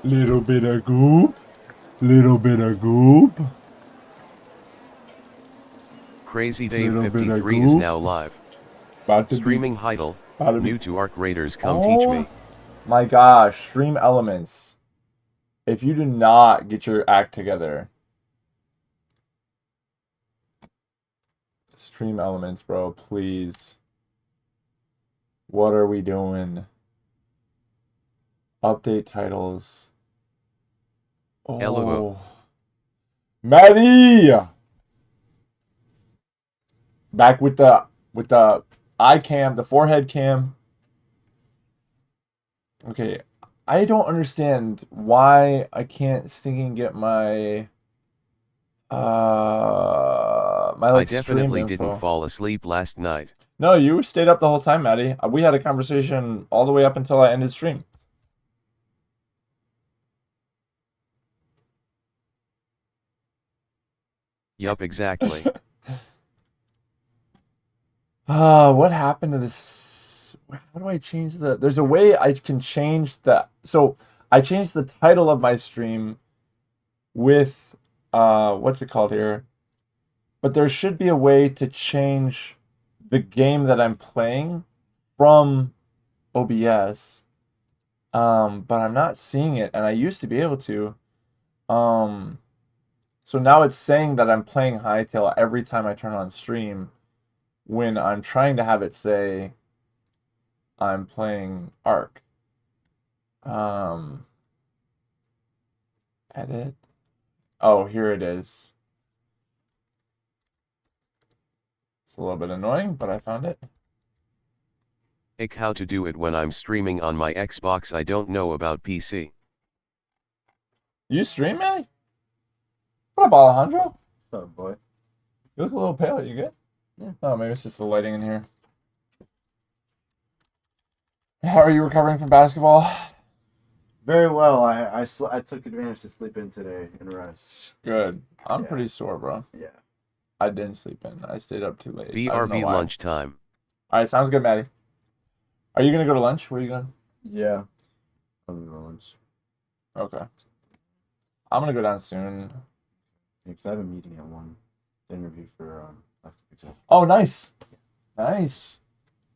Little bit of goop. Little bit of goop. Crazy Dave Little bit of 53 is goop. now live. About to be. Streaming Heidel, About to be. new to Arc Raiders, come teach Oh me. my gosh, Stream Elements. If you do not get your act together. Stream Elements, bro, please. What are we doing? Update titles. LOO. Oh. Maddie! Back with the eye cam, the forehead cam. Okay. I don't understand why I can't stinking get my my I like stream definitely didn't info. fall asleep last night. No, you stayed up the whole time, Maddie. We had a conversation all the way up until I ended stream. Yup, exactly. What happened to this? How do I change the? There's a way I can change the. So I changed the title of my stream with what's it called here? But there should be a way to change the game that I'm playing from OBS. But I'm not seeing it, and I used to be able to. Um, so now it's saying that I'm playing Hytale every time I turn on stream, when I'm trying to have it say I'm playing Ark. Um, Edit. Oh, here it is. It's a little bit annoying, but I found it. Ick, how to do it when I'm streaming on my Xbox, I don't know about PC. You stream, Manny? What up, Alejandro? What's up, boy? You look a little pale. You good? Yeah. Oh, maybe it's just the lighting in here. How are you recovering from basketball? Very well. I took advantage to sleep in today and rest. Good. I'm Yeah. pretty sore, bro. Yeah. I didn't sleep in. I stayed up too late. I don't know BRB why. lunchtime. All right, sounds good, Maddie. Are you gonna go to lunch? Where are you going? Yeah. I'm gonna go lunch. Okay. I'm gonna go down soon. Because I have a meeting at 1. Interview for executive. Oh, nice. Nice.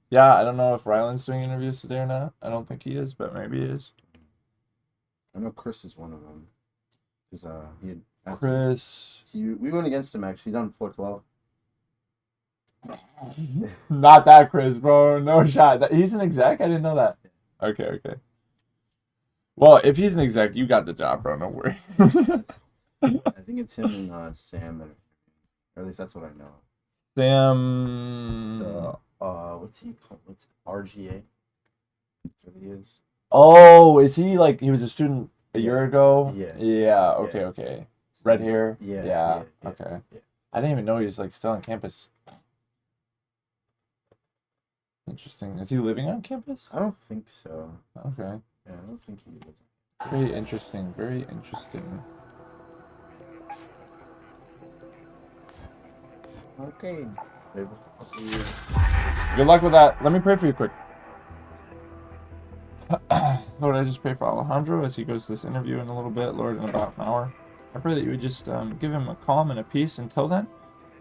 Yeah, I don't know if Ryland's doing interviews today or not. I don't think he is, but maybe he is. I know Chris is one of them. Because he had Chris. we went against him actually. He's on floor 12. Not that Chris, bro. No shot. He's an exec? I didn't know that. Okay, okay. Well, if he's an exec, you got the job, bro. No worry. I think it's him and Sam, or at least that's what I know. Sam. What's he called? What's RGA? That's what he is. Oh, is he like he was a student a year ago? Yeah. Yeah. Okay. Yeah. Okay. Red hair. Yeah. Yeah. Yeah. Okay. Yeah. I didn't even know he was like still on campus. Interesting. Is he living on campus? I don't think so. Okay. Yeah, I don't think he is. Very interesting. Very interesting. Okay. Maybe I'll see you. Good luck with that. Let me pray for you quick. Lord, I just pray for Alejandro as he goes to this interview in a little bit, Lord, in about an hour. I pray that you would just give him a calm and a peace until then.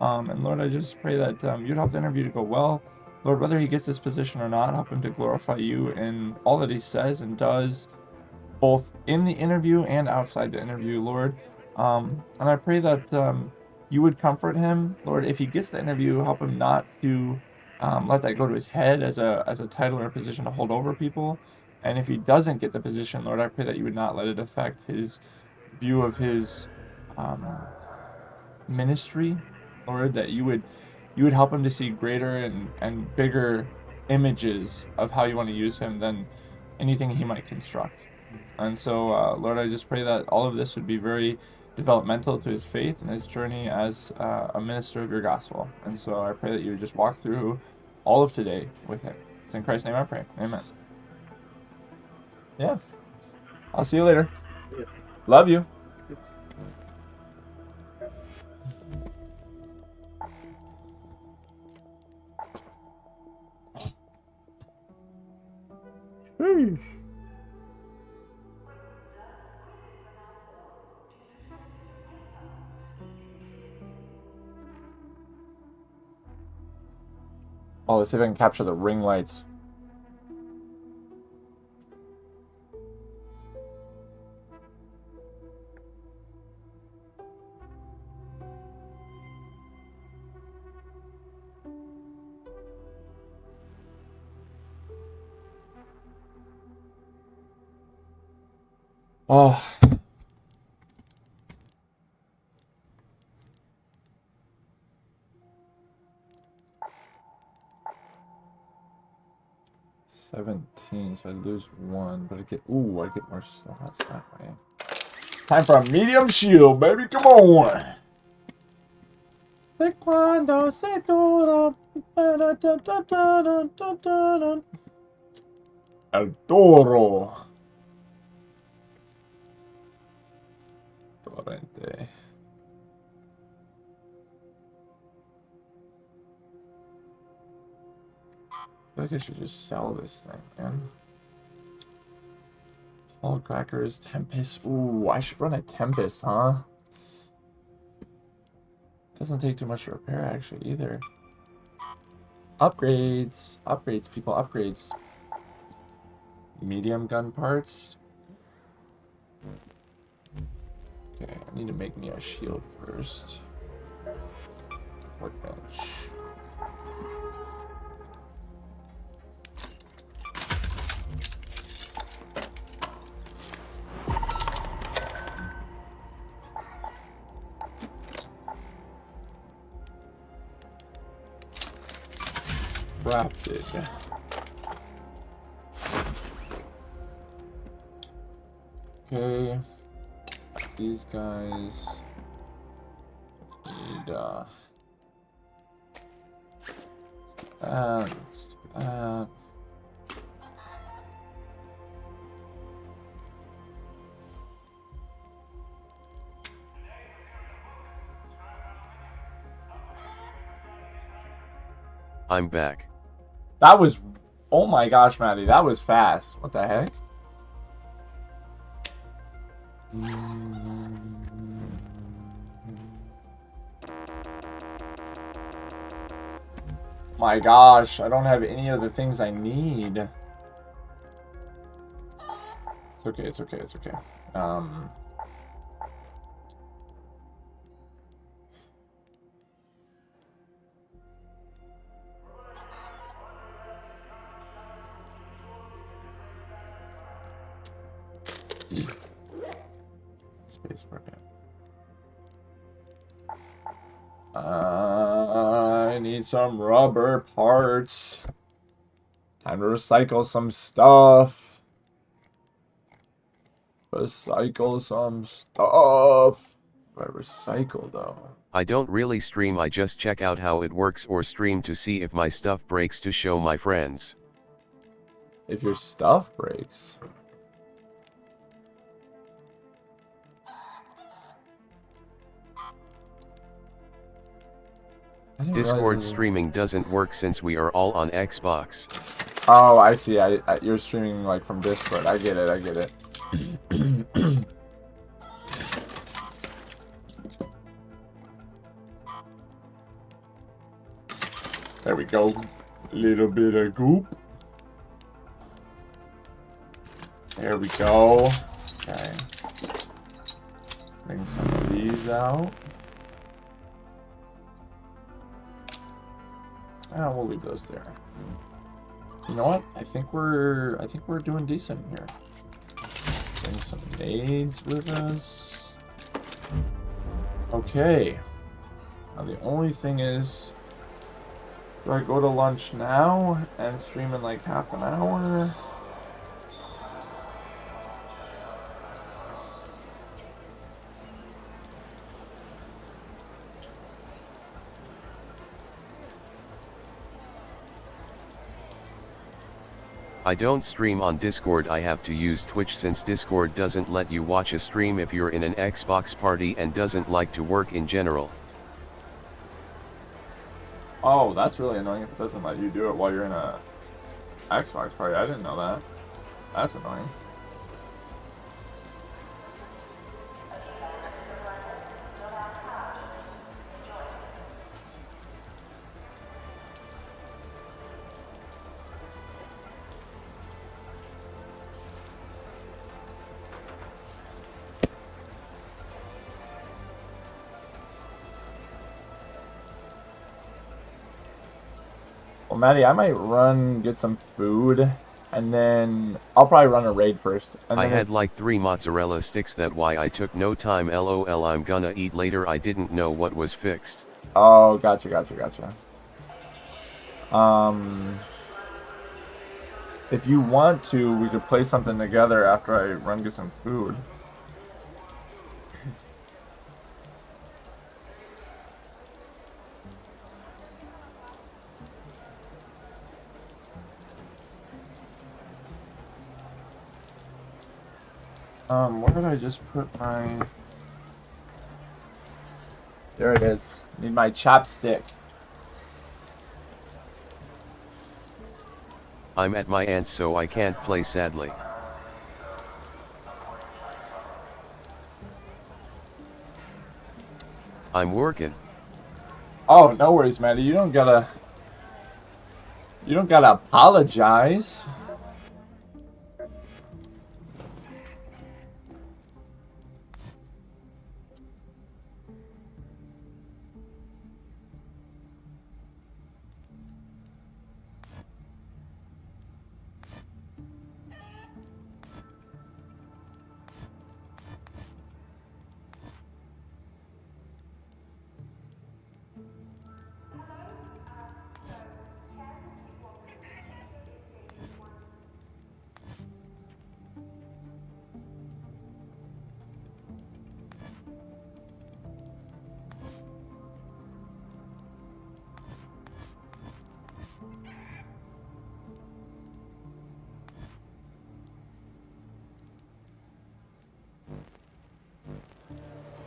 And Lord, I just pray that you'd help the interview to go well. Lord, whether he gets this position or not, help him to glorify you in all that he says and does, both in the interview and outside the interview, Lord. And I pray that you would comfort him, Lord. If he gets the interview, help him not to let that go to his head as a title or a position to hold over people. And if he doesn't get the position, Lord, I pray that you would not let it affect his view of his ministry, Lord, that you would help him to see greater and bigger images of how you want to use him than anything he might construct. And so, Lord, I just pray that all of this would be very developmental to his faith and his journey as a minister of your gospel. And so I pray that you would just walk through all of today with him. It's in Christ's name I pray. Amen. Yeah. I'll see you later. Yeah. Love you. Sheesh. Oh, let's see if I can capture the ring lights. Oh. $17, so I lose one, but I get more slots that way. Time for a medium shield, baby. Come on. Cuando se dura. El toro. Torrente. I feel like I should just sell this thing, man. All crackers, Tempest. Ooh, I should run a Tempest, huh? Doesn't take too much to repair, actually, either. Upgrades. Upgrades, people, upgrades. Medium gun parts. Okay, I need to make me a shield first. Workbench. Crafted. Okay. These guys need let's do that. I'm back. That was, oh my gosh, Maddie, that was fast. What the heck? My gosh, I don't have any of the things I need. It's okay, it's okay, it's okay. Space bar. I need some rubber parts. Time to recycle some stuff. Recycle some stuff. Do I recycle though? I don't really stream, I just check out how it works or stream to see if my stuff breaks to show my friends. If your stuff breaks. Discord streaming doesn't work since we are all on Xbox. Oh, I see. You're streaming like from Discord. I get it. I get it. There we go. Little bit of goop. There we go. Okay. Bring some of these out. Ah, we'll leave those there. You know what? I think we're doing decent here. Bring some nades with us. Okay. Now the only thing is, do I go to lunch now and stream in like half an hour? I don't stream on Discord, I have to use Twitch since Discord doesn't let you watch a stream if you're in an Xbox party and doesn't like to work in general. Oh, that's really annoying if it doesn't let you do it while you're in a Xbox party. I didn't know that. That's annoying. Well, Maddie, I might run, get some food, and then I'll probably run a raid first. And I then had like 3 mozzarella sticks, that why I took no time, lol. I'm gonna eat later, I didn't know what was fixed. Oh, gotcha. If you want to, we could play something together after I run get some food. Where did I just put my... There it is. Need my chopstick. I'm at my aunt's, so I can't play, sadly. I'm working. Oh, no worries, Maddie. You don't gotta apologize.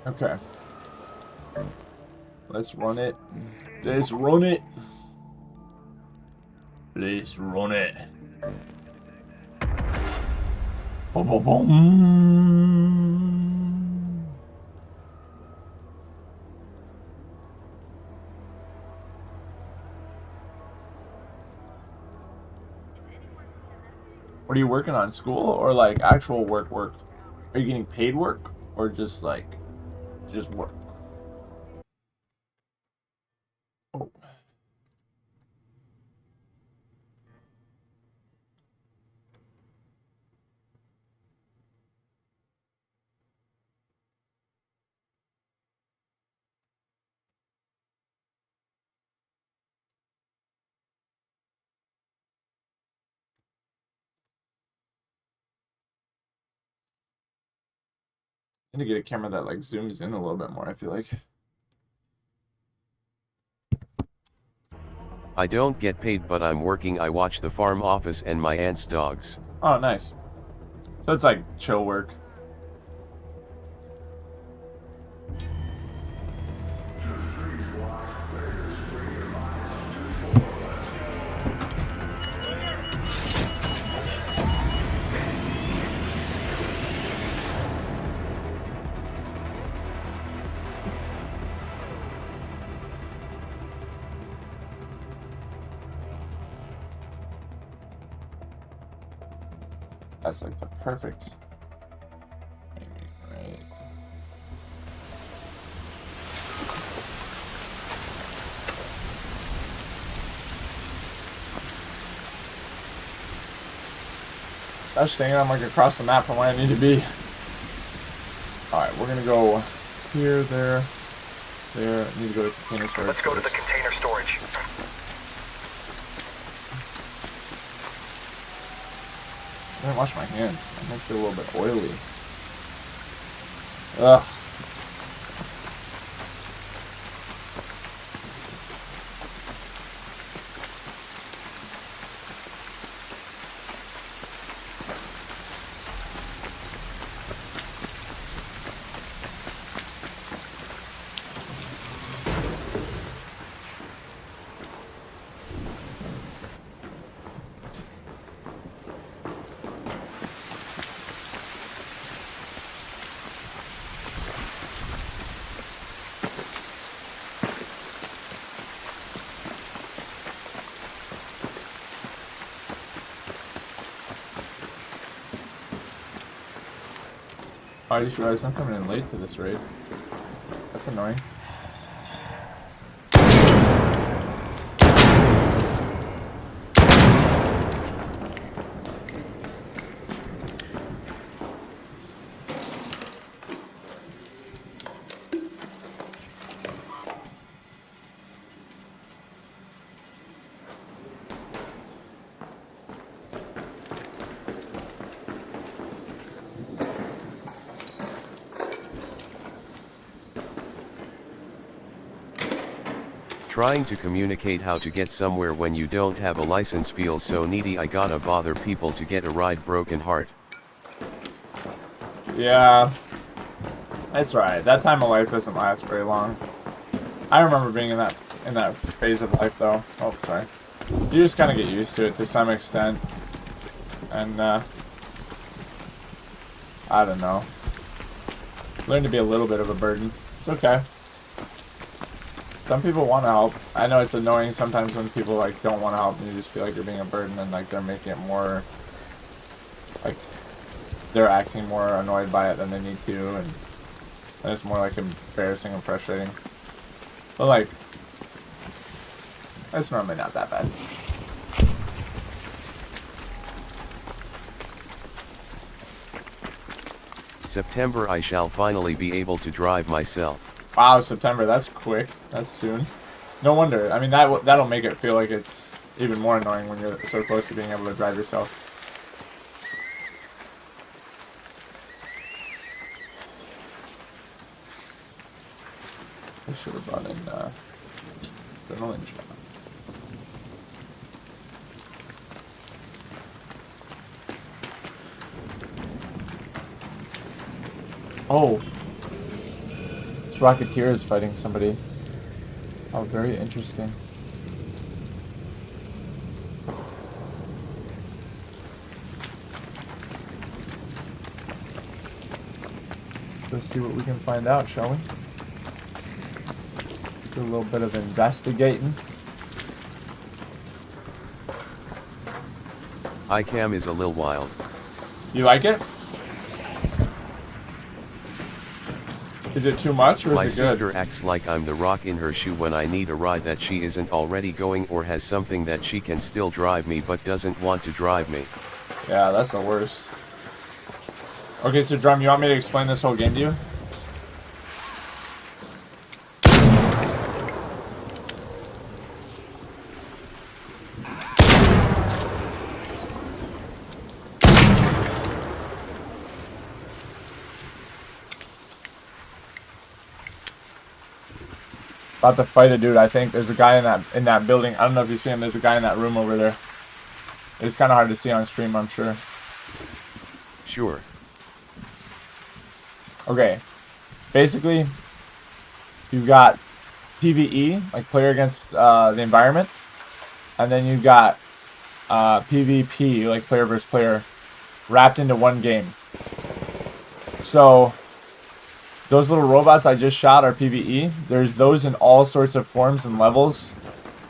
Okay. Let's run it. Let's run it. Let's run it. Boom, boom, boom. What are you working on? School or like actual work? Are you getting paid work or just like just work? Oh. I need to get a camera that like zooms in a little bit more, I feel like. I don't get paid, but I'm working. I watch the farm office and my aunt's dogs. Oh, nice. So it's like chill work. That's like the perfect. Right. That's staying I'm like across the map from where I need to be. Alright, we're gonna go here, there. I need to go to container storage. Let's go to the container storage. I didn't wash my hands. My hands feel a little bit oily. Ugh. Oh, I just realized I'm coming in late to this raid. That's annoying. Trying to communicate how to get somewhere when you don't have a license feels so needy. I gotta bother people to get a ride. Broken heart. Yeah. That's right. That time of life doesn't last very long. I remember being in that phase of life though. Oh, sorry. You just kind of get used to it to some extent. And I don't know. Learn to be a little bit of a burden. It's okay. Some people want to help. I know it's annoying sometimes when people like don't want to help and you just feel like you're being a burden and like they're making it more like they're acting more annoyed by it than they need to, and it's more like embarrassing and frustrating. But like it's normally not that bad. September I shall finally be able to drive myself. Wow, September, that's quick. That's soon. No wonder. I mean, that'll make it feel like it's even more annoying when you're so close to being able to drive yourself. I should have brought in the knowledge. Oh. Rocketeer is fighting somebody. Oh, very interesting. Let's see what we can find out, shall we? Do a little bit of investigating. ICAM is a little wild. You like it? Is it too much, or is it good? My sister acts like I'm the rock in her shoe when I need a ride that she isn't already going, or has something that she can still drive me but doesn't want to drive me. Yeah, that's the worst. Okay, so Drum, you want me to explain this whole game to you? About to fight a dude, I think. There's a guy in that building. I don't know if you see him. There's a guy in that room over there. It's kind of hard to see on stream, I'm sure. Sure. Okay. Basically, you've got PvE, like player against the environment. And then you've got PvP, like player versus player, wrapped into one game. So those little robots I just shot are PvE. There's those in all sorts of forms and levels.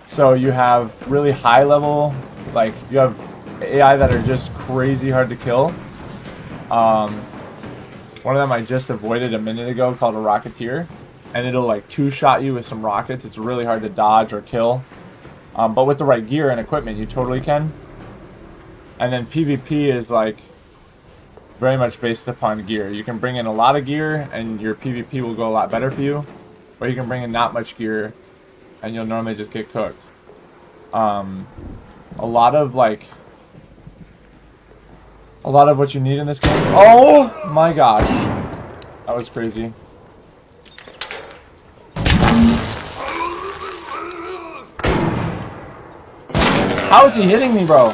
So you have really high level, like you have AI that are just crazy hard to kill. One of them I just avoided a minute ago called a Rocketeer. And it'll like two-shot you with some rockets. It's really hard to dodge or kill. But with the right gear and equipment, you totally can. And then PvP is like very much based upon gear. You can bring in a lot of gear and your PvP will go a lot better for you, or you can bring in not much gear and you'll normally just get cooked. A lot of what you need in this game. Oh my gosh, that was crazy. How is he hitting me, bro?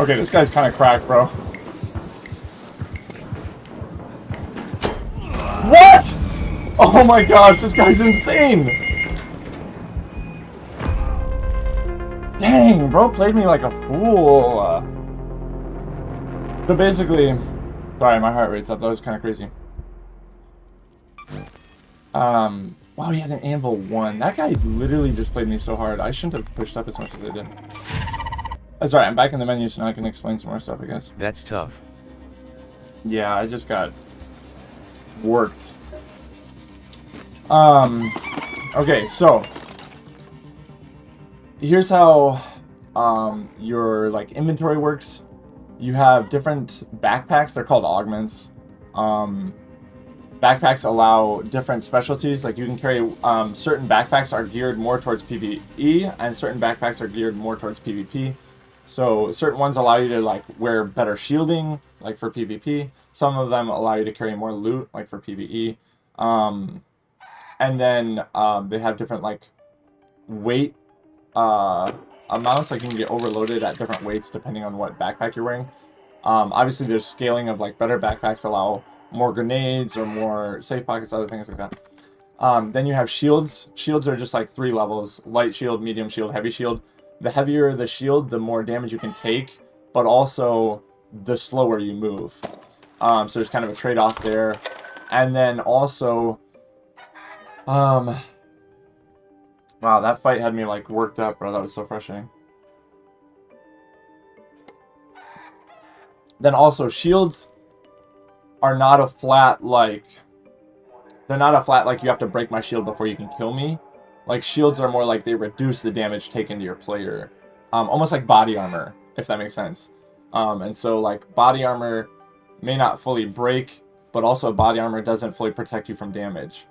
Okay, this guy's kind of cracked, bro. What? Oh my gosh, this guy's insane. Dang, bro played me like a fool. So basically, sorry, my heart rate's up. That was kind of crazy. Wow, he had an anvil 1. That guy literally just played me so hard. I shouldn't have pushed up as much as I did. That's alright, I'm back in the menu, so now I can explain some more stuff, I guess. That's tough. Yeah, I just got worked. Okay, so here's how your like inventory works. You have different backpacks. They're called augments. Backpacks allow different specialties. Like you can carry certain backpacks are geared more towards PvE, and certain backpacks are geared more towards PvP. So certain ones allow you to like wear better shielding, like for PvP. Some of them allow you to carry more loot, like for PvE. And then they have different like weight amounts. Like you can get overloaded at different weights depending on what backpack you're wearing. Obviously, there's scaling of like better backpacks allow more grenades or more safe pockets, other things like that. Then you have shields. Shields are just like 3 levels: light shield, medium shield, heavy shield. The heavier the shield, the more damage you can take, but also the slower you move. So there's kind of a trade-off there. And then also, wow, that fight had me like worked up, bro. That was so frustrating. Then also, shields are not a flat like, they're not a flat like you have to break my shield before you can kill me. Like shields are more like they reduce the damage taken to your player, almost like body armor, if that makes sense. And so like body armor may not fully break, but also body armor doesn't fully protect you from damage.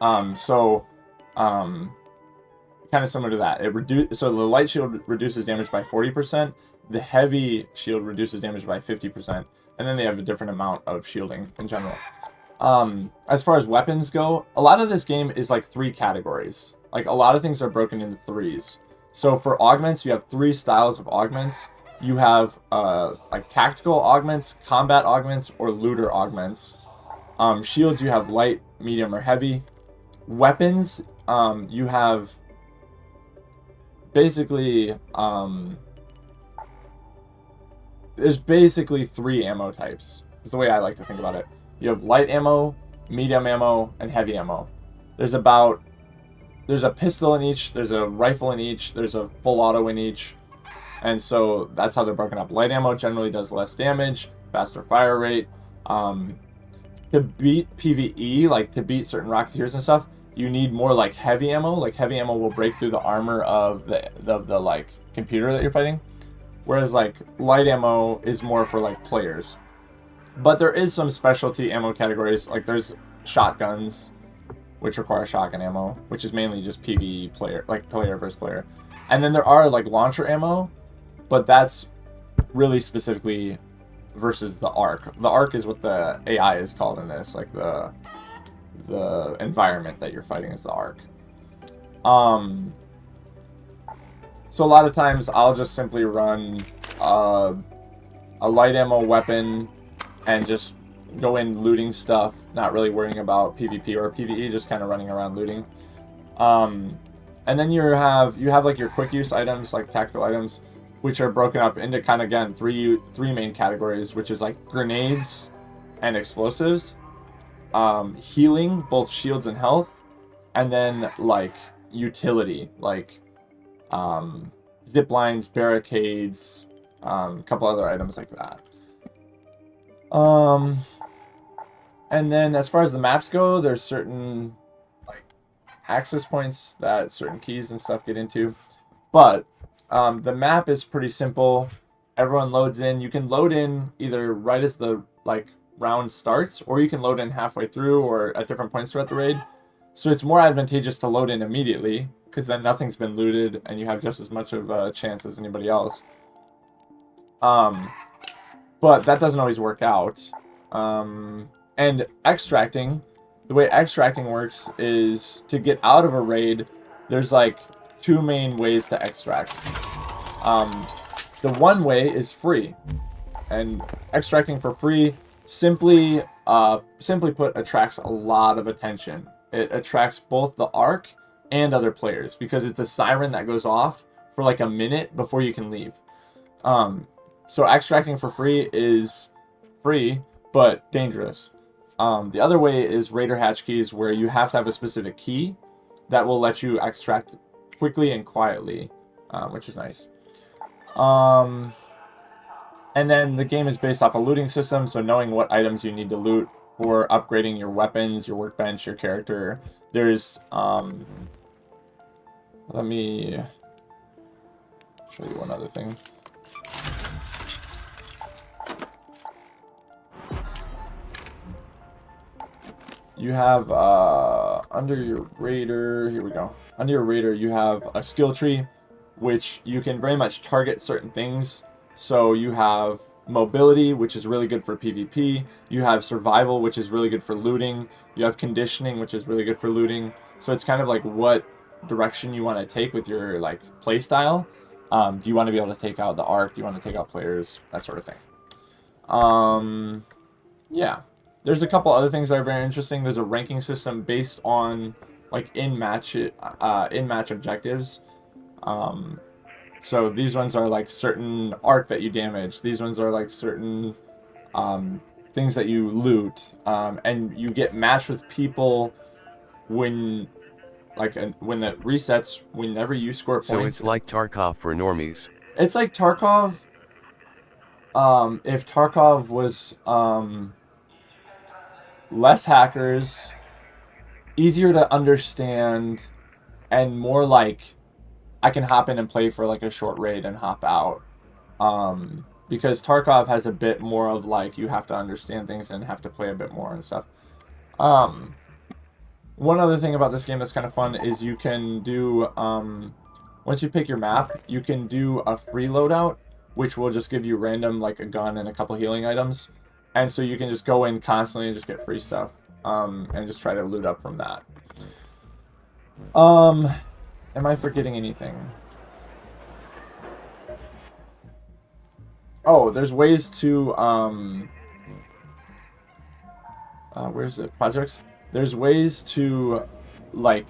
Kind of similar to that. So the light shield reduces damage by 40%. The heavy shield reduces damage by 50%, and then they have a different amount of shielding in general. As far as weapons go, a lot of this game is like 3 categories. Like a lot of things are broken into 3s. So for augments, you have 3 styles of augments. You have like tactical augments, combat augments, or looter augments. Shields, you have light, medium, or heavy. Weapons, you have basically there's basically 3 ammo types. Is the way I like to think about it. You have light ammo, medium ammo, and heavy ammo. There's a pistol in each, there's a rifle in each, there's a full auto in each. And so that's how they're broken up. Light ammo generally does less damage, faster fire rate. To beat PvE, like to beat certain Rocketeers and stuff, you need more like heavy ammo. Like heavy ammo will break through the armor of the like computer that you're fighting. Whereas like light ammo is more for like players. But there is some specialty ammo categories. Like there's shotguns, which require shotgun ammo, which is mainly just PvE player, like player versus player. And then there are like launcher ammo, but that's really specifically versus the Arc. The Arc is what the AI is called in this, like the environment that you're fighting is the Arc. So a lot of times I'll just simply run a light ammo weapon and just go in looting stuff, not really worrying about PvP or PvE, just kind of running around looting. And then you have like your quick use items, like tactical items, which are broken up into kind of, again, three main categories, which is like grenades and explosives, healing, both shields and health, and then like utility, like zip lines, barricades, a couple other items like that. And then as far as the maps go, there's certain like access points that certain keys and stuff get into, but the map is pretty simple. Everyone loads in. You can load in either right as the like round starts, or you can load in halfway through or at different points throughout the raid. So it's more advantageous to load in immediately, because then nothing's been looted and you have just as much of a chance as anybody else. But that doesn't always work out. And extracting, the way extracting works is to get out of a raid, there's like 2 main ways to extract. The one way is free, and extracting for free simply put attracts a lot of attention. It attracts both the Arc and other players because it's a siren that goes off for like a minute before you can leave. So extracting for free is free but dangerous. The other way is Raider hatch keys, where you have to have a specific key that will let you extract quickly and quietly, which is nice. And then the game is based off a looting system, so knowing what items you need to loot for upgrading your weapons, your workbench, your character. There's, let me show you one other thing. You have, under your Raider, here we go. Under your Raider, you have a skill tree, which you can very much target certain things. So you have mobility, which is really good for PvP. You have survival, which is really good for looting. You have conditioning, which is really good for looting. So it's kind of like what direction you want to take with your like play style. Do you want to be able to take out the arc? Do you want to take out players? That sort of thing. Yeah. There's a couple other things that are very interesting. There's a ranking system based on like in-match objectives. So these ones are like certain arc that you damage. These ones are like certain things that you loot, and you get matched with people when when it resets. Whenever you score points. So it's like Tarkov for normies. It's like Tarkov. If Tarkov was less hackers, easier to understand, and more like I can hop in and play for like a short raid and hop out. Because Tarkov has a bit more of like you have to understand things and have to play a bit more and stuff. One other thing about this game that's kind of fun is you can do, once you pick your map, you can do a free loadout, which will just give you random like a gun and a couple healing items. And so you can just go in constantly and just get free stuff, and just try to loot up from that. Am I forgetting anything? Oh, there's ways to, where's it? Projects? There's ways to, like,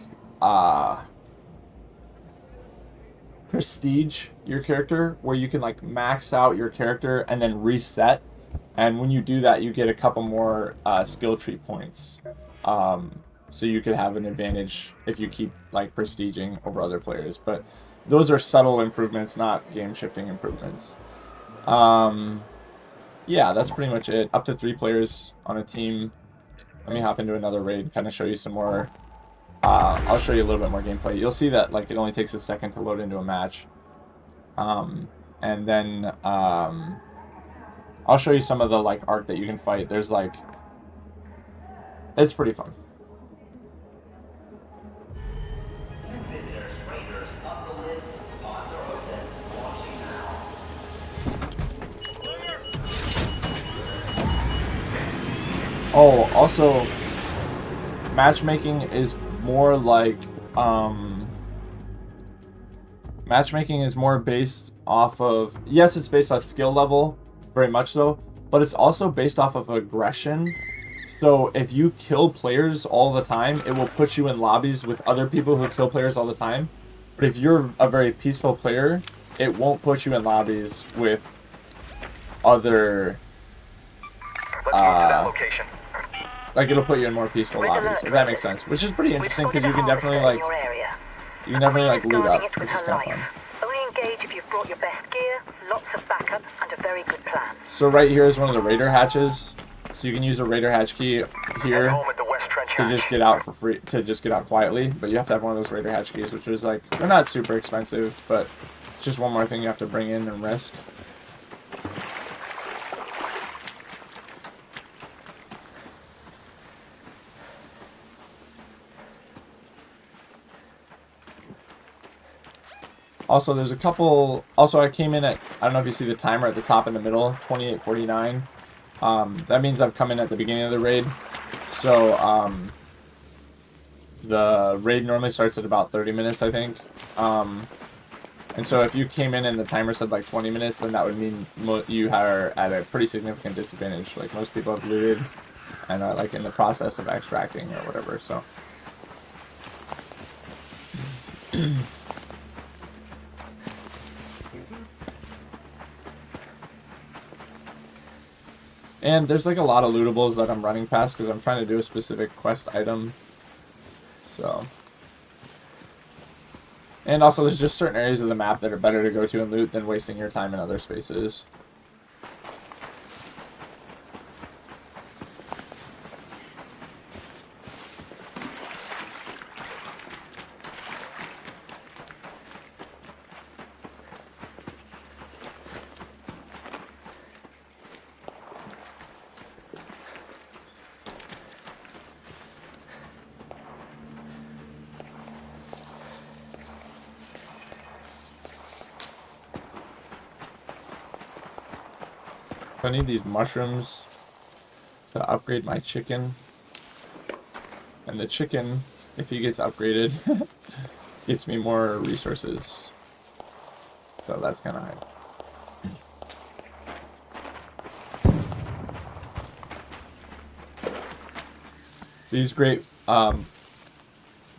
prestige your character, where you can, like, max out your character and then reset. And when you do that, you get a couple more skill tree points. So you could have an advantage if you keep like prestiging over other players. But those are subtle improvements, not game-shifting improvements. Yeah, that's pretty much it. Up to 3 players on a team. Let me hop into another raid, kind of show you some more. I'll show you a little bit more gameplay. You'll see that like it only takes a second to load into a match. And then I'll show you some of the like arc that you can fight. There's like, it's pretty fun. Oh, also, matchmaking is more like, matchmaking is more based off of, yes, it's based off skill level, very much so, but it's also based off of aggression. So if you kill players all the time, it will put you in lobbies with other people who kill players all the time. But if you're a very peaceful player, it won't put you in lobbies with other, Let's move to that location. like it'll put you in more peaceful lobbies, if that makes sense. Which is pretty interesting because you can definitely like loot up, which is kind of fun. Only engage if you've brought your best gear, lots of backup, and a very good plan. So right here is one of the Raider hatches. So you can use a Raider hatch key here Home at the West Trench to hatch. just get out for free, to just get out quietly. But you have to have one of those Raider hatch keys, which is like, they're not super expensive, but it's just one more thing you have to bring in and risk. Also, there's a couple. Also, I came in at, I don't know if you see the timer at the top in the middle, 28:49. That means I've come in at the beginning of the raid. So, the raid normally starts at about 30 minutes, I think. And so if you came in and the timer said like 20 minutes, then that would mean you are at a pretty significant disadvantage. Like most people have looted and are like in the process of extracting or whatever, so. And there's like a lot of lootables that I'm running past because I'm trying to do a specific quest item. So. And also there's just certain areas of the map that are better to go to and loot than wasting your time in other spaces. I need these mushrooms to upgrade my chicken. And the chicken, if he gets upgraded, gets me more resources. So that's kind of high. These great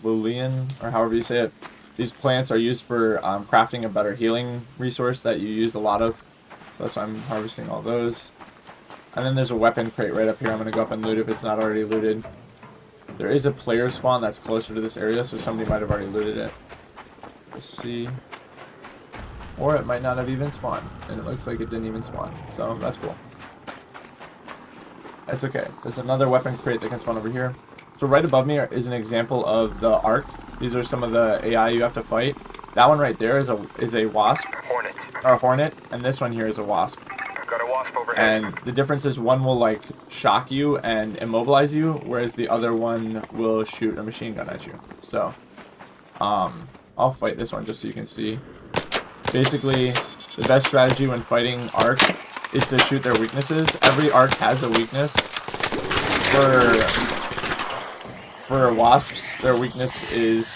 Lilian, or however you say it, these plants are used for crafting a better healing resource that you use a lot of. That's why I'm harvesting all those. And then there's a weapon crate right up here. I'm going to go up and loot if it's not already looted. There is a player spawn that's closer to this area, so somebody might have already looted it. Let's see. Or it might not have even spawned. And it looks like it didn't even spawn. So that's cool. That's okay. There's another weapon crate that can spawn over here. So right above me is an example of the Ark. These are some of the AI you have to fight. That one right there is a wasp. Hornet. Or a hornet, and this one here is a wasp. I've got a wasp overhead. And the difference is one will like shock you and immobilize you, whereas the other one will shoot a machine gun at you. So, I'll fight this one just so you can see. Basically, the best strategy when fighting Ark is to shoot their weaknesses. Every Ark has a weakness. For wasps, their weakness is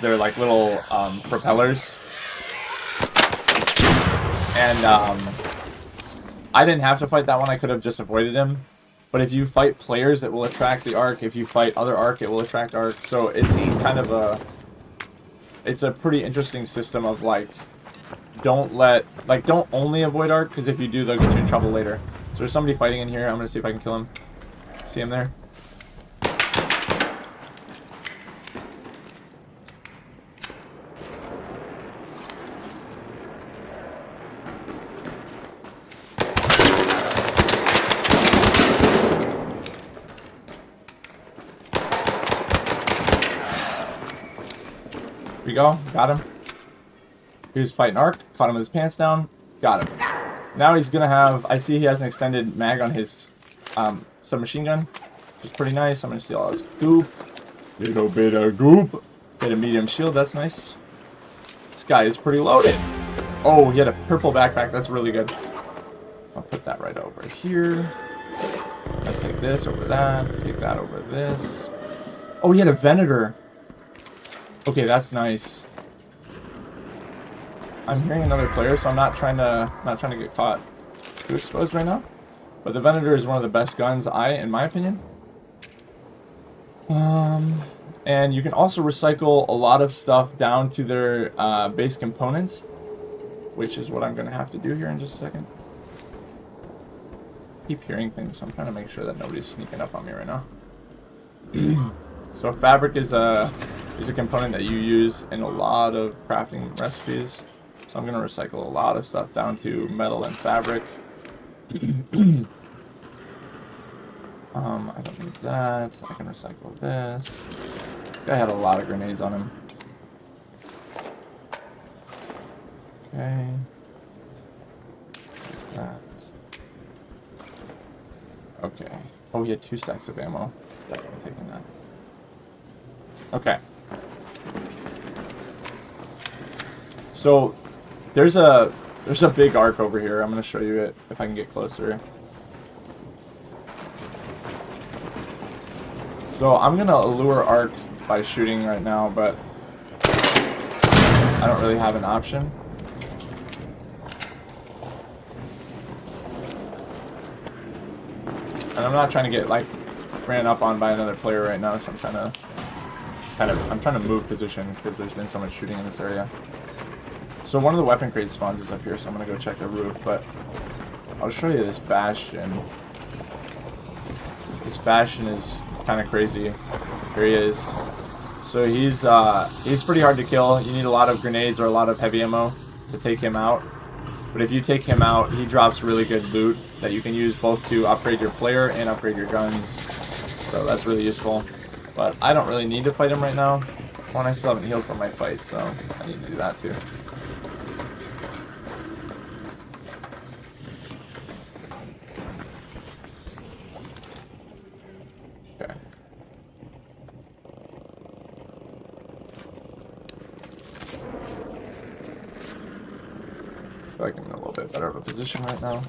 their like little propellers. And I didn't have to fight that one. I could have just avoided him. But if you fight players, it will attract the Ark. If you fight other Ark, it will attract Ark. So it's kind of a pretty interesting system of like, don't only avoid Ark, because if you do, they'll get you in trouble later. So there's somebody fighting in here. I'm gonna see if I can kill him. See him there? Here we go. Got him. He was fighting Ark. Caught him with his pants down. Got him. Now he's gonna have. I see he has an extended mag on his submachine gun, which is pretty nice. I'm gonna steal all his goop. Little bit of goop. Hit a medium shield. That's nice. This guy is pretty loaded. Oh, he had a purple backpack. That's really good. I'll put that right over here. I'll take this over that. Take that over this. Oh, he had a Venator. Okay, that's nice. I'm hearing another player, so I'm not trying to get caught too exposed right now. But the Venator is one of the best guns, in my opinion. And you can also recycle a lot of stuff down to their base components, which is what I'm going to have to do here in just a second. Keep hearing things, so I'm trying to make sure that nobody's sneaking up on me right now. So fabric is a component that you use in a lot of crafting recipes. So I'm going to recycle a lot of stuff down to metal and fabric. I don't need that. I can recycle this. This guy had a lot of grenades on him. Okay. Take that. Okay. Oh, he had 2 stacks of ammo. Definitely taking that. Okay. So there's a big Ark over here. I'm gonna show you it if I can get closer. So I'm gonna allure Ark by shooting right now, but I don't really have an option. And I'm not trying to get like ran up on by another player right now, so I'm trying to move position because there's been so much shooting in this area. So one of the weapon crates spawns is up here, so I'm gonna go check the roof. But I'll show you this Bastion. This Bastion is kind of crazy. Here he is. So he's pretty hard to kill. You need a lot of grenades or a lot of heavy ammo to take him out. But if you take him out, he drops really good loot that you can use both to upgrade your player and upgrade your guns. So that's really useful. But I don't really need to fight him right now. One, I still haven't healed from my fight, so I need to do that too. Okay. I feel like I'm in a little bit better of a position right now.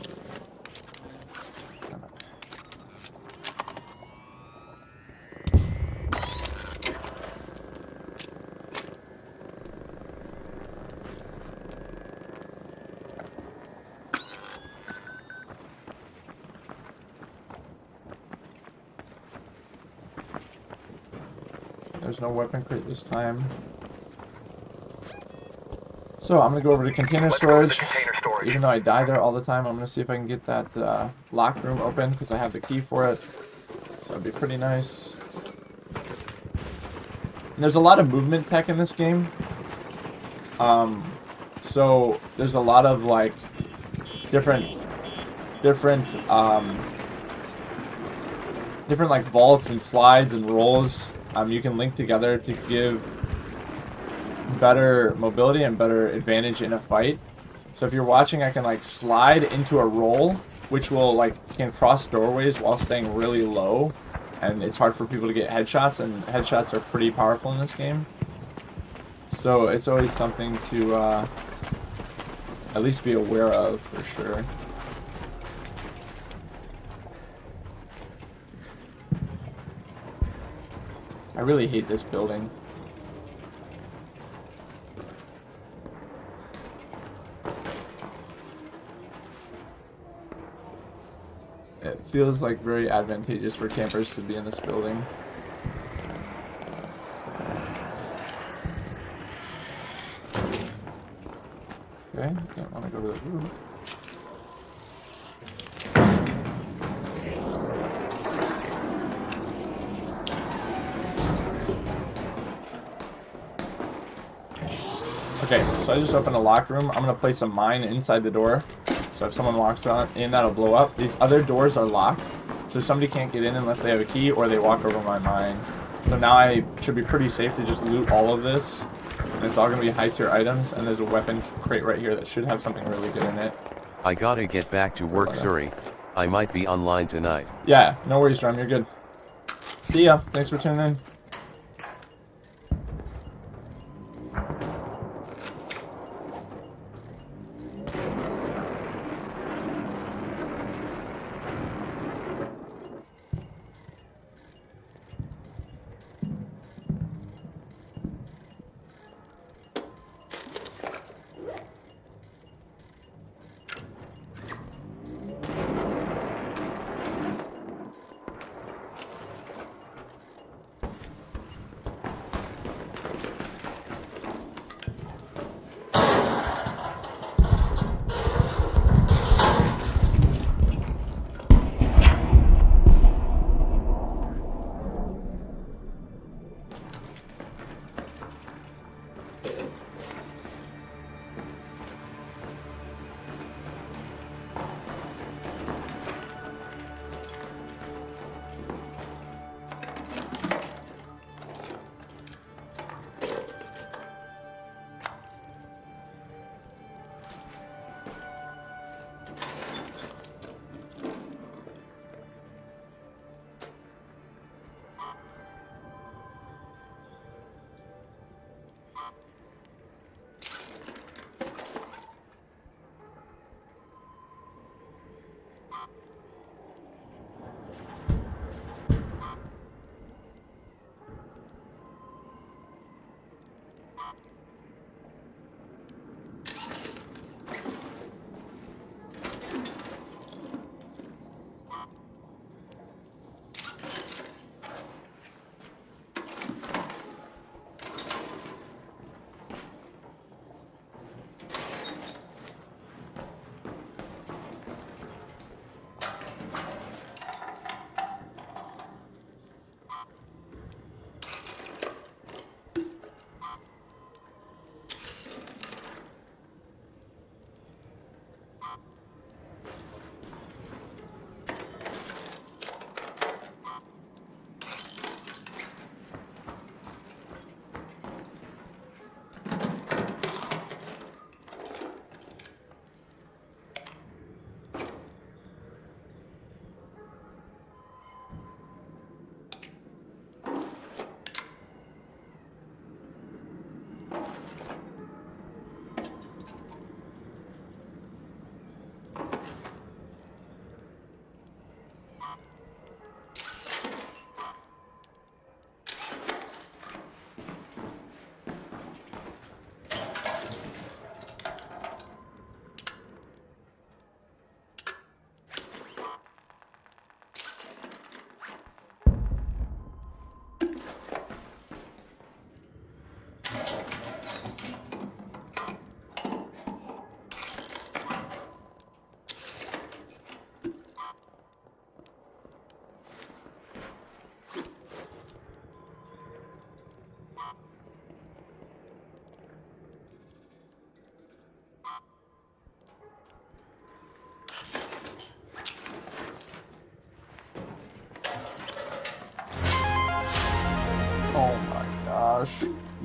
There's no weapon crate this time. So I'm gonna go over to container storage. Even though I die there all the time, I'm gonna see if I can get that locked room open because I have the key for it. So that'd be pretty nice. And there's a lot of movement tech in this game. So there's a lot of like different like vaults and slides and rolls you can link together to give better mobility and better advantage in a fight. So if you're watching, I can like slide into a roll, which will like can cross doorways while staying really low, and it's hard for people to get headshots, and headshots are pretty powerful in this game. So it's always something to at least be aware of for sure. I really hate this building. It feels like very advantageous for campers to be in this building. Okay, don't want to go to the roof. Okay, so I just opened a locked room. I'm gonna place a mine inside the door. So if someone walks in, that'll blow up. These other doors are locked, so somebody can't get in unless they have a key or they walk over my mine. So now I should be pretty safe to just loot all of this. And it's all gonna be high tier items, and there's a weapon crate right here that should have something really good in it. I gotta get back to work, Suri. I might be online tonight. Yeah, no worries, Drum, you're good. See ya. Thanks for tuning in.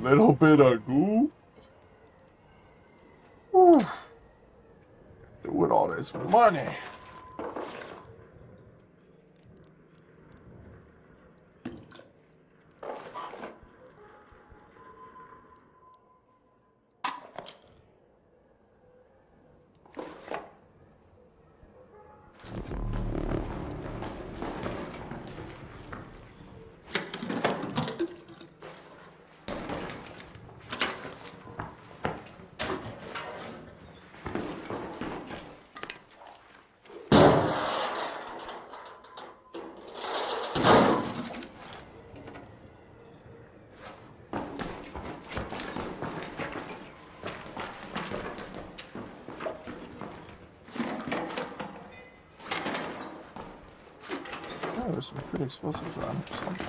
Little bit of goo. Whew. Doing all this money. Oh, there's some pretty explosives around or something.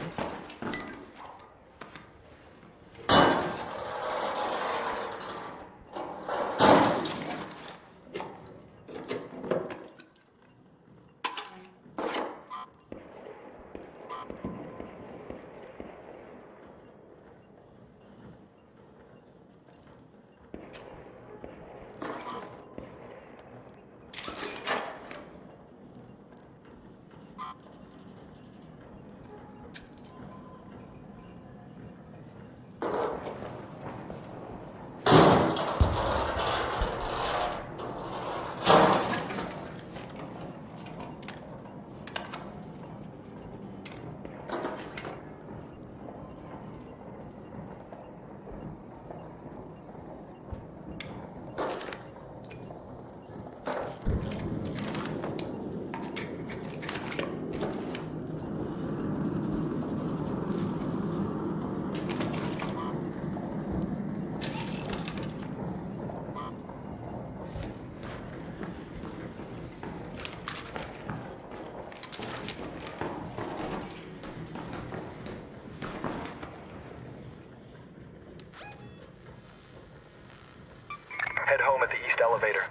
Head home at the east elevator.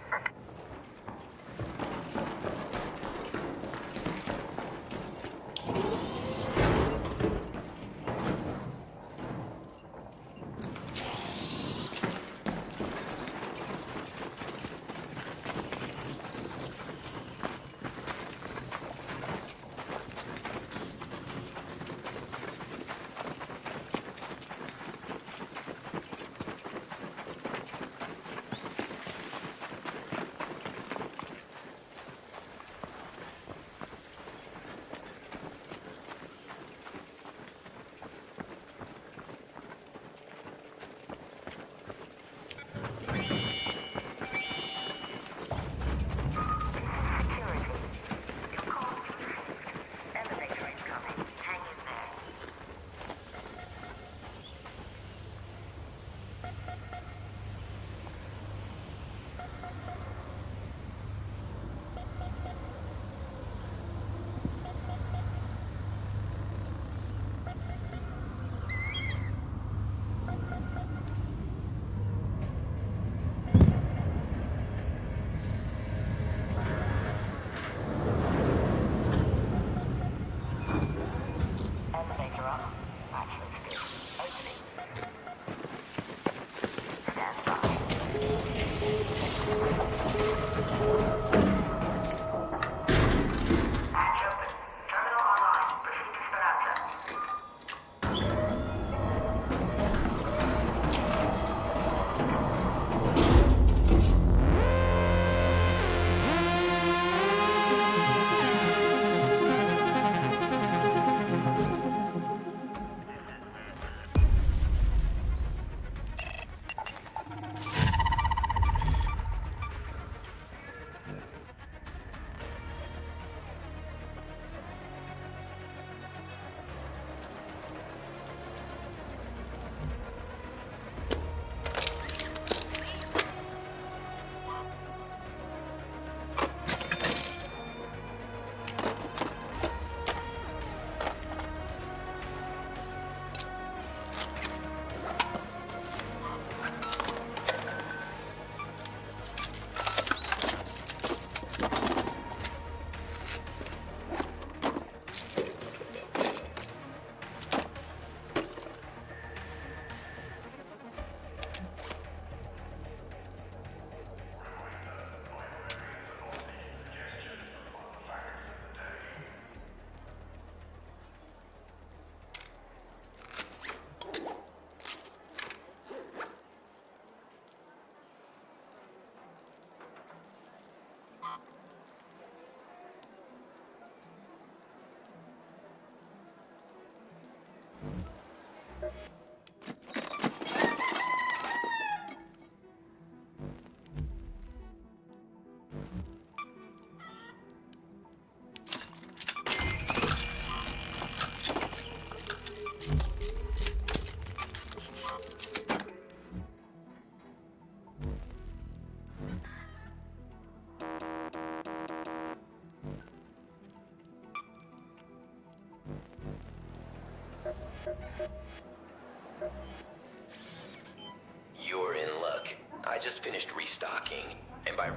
You're in luck. I just finished restocking, and by...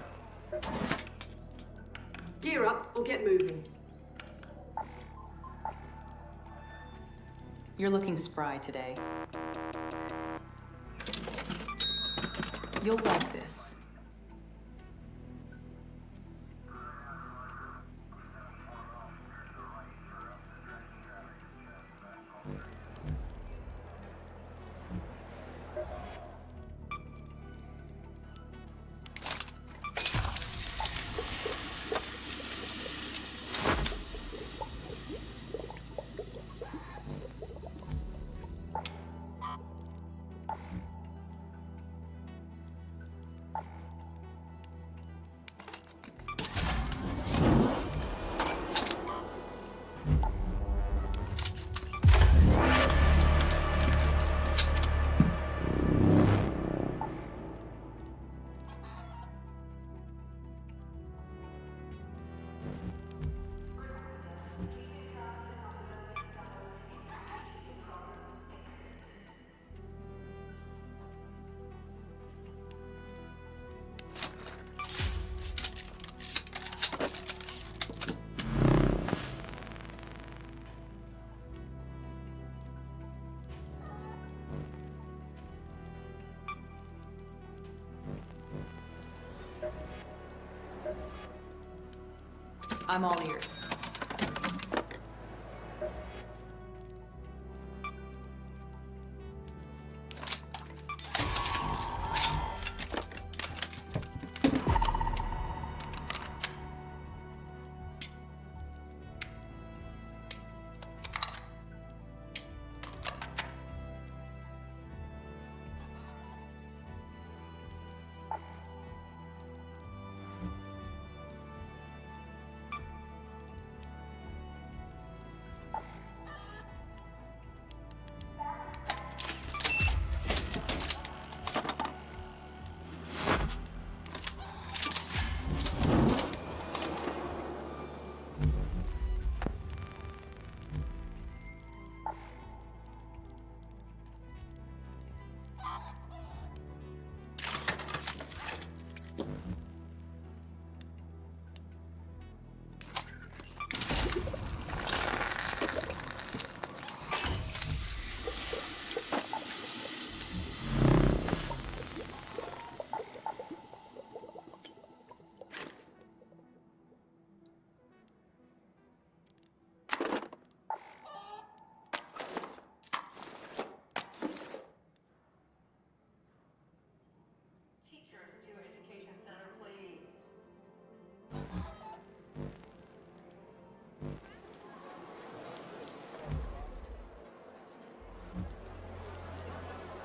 Gear up or get moving. You're looking spry today. You'll like this. I'm all ears.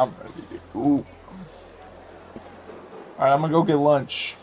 I'm ready to go. Alright, I'm gonna go get lunch.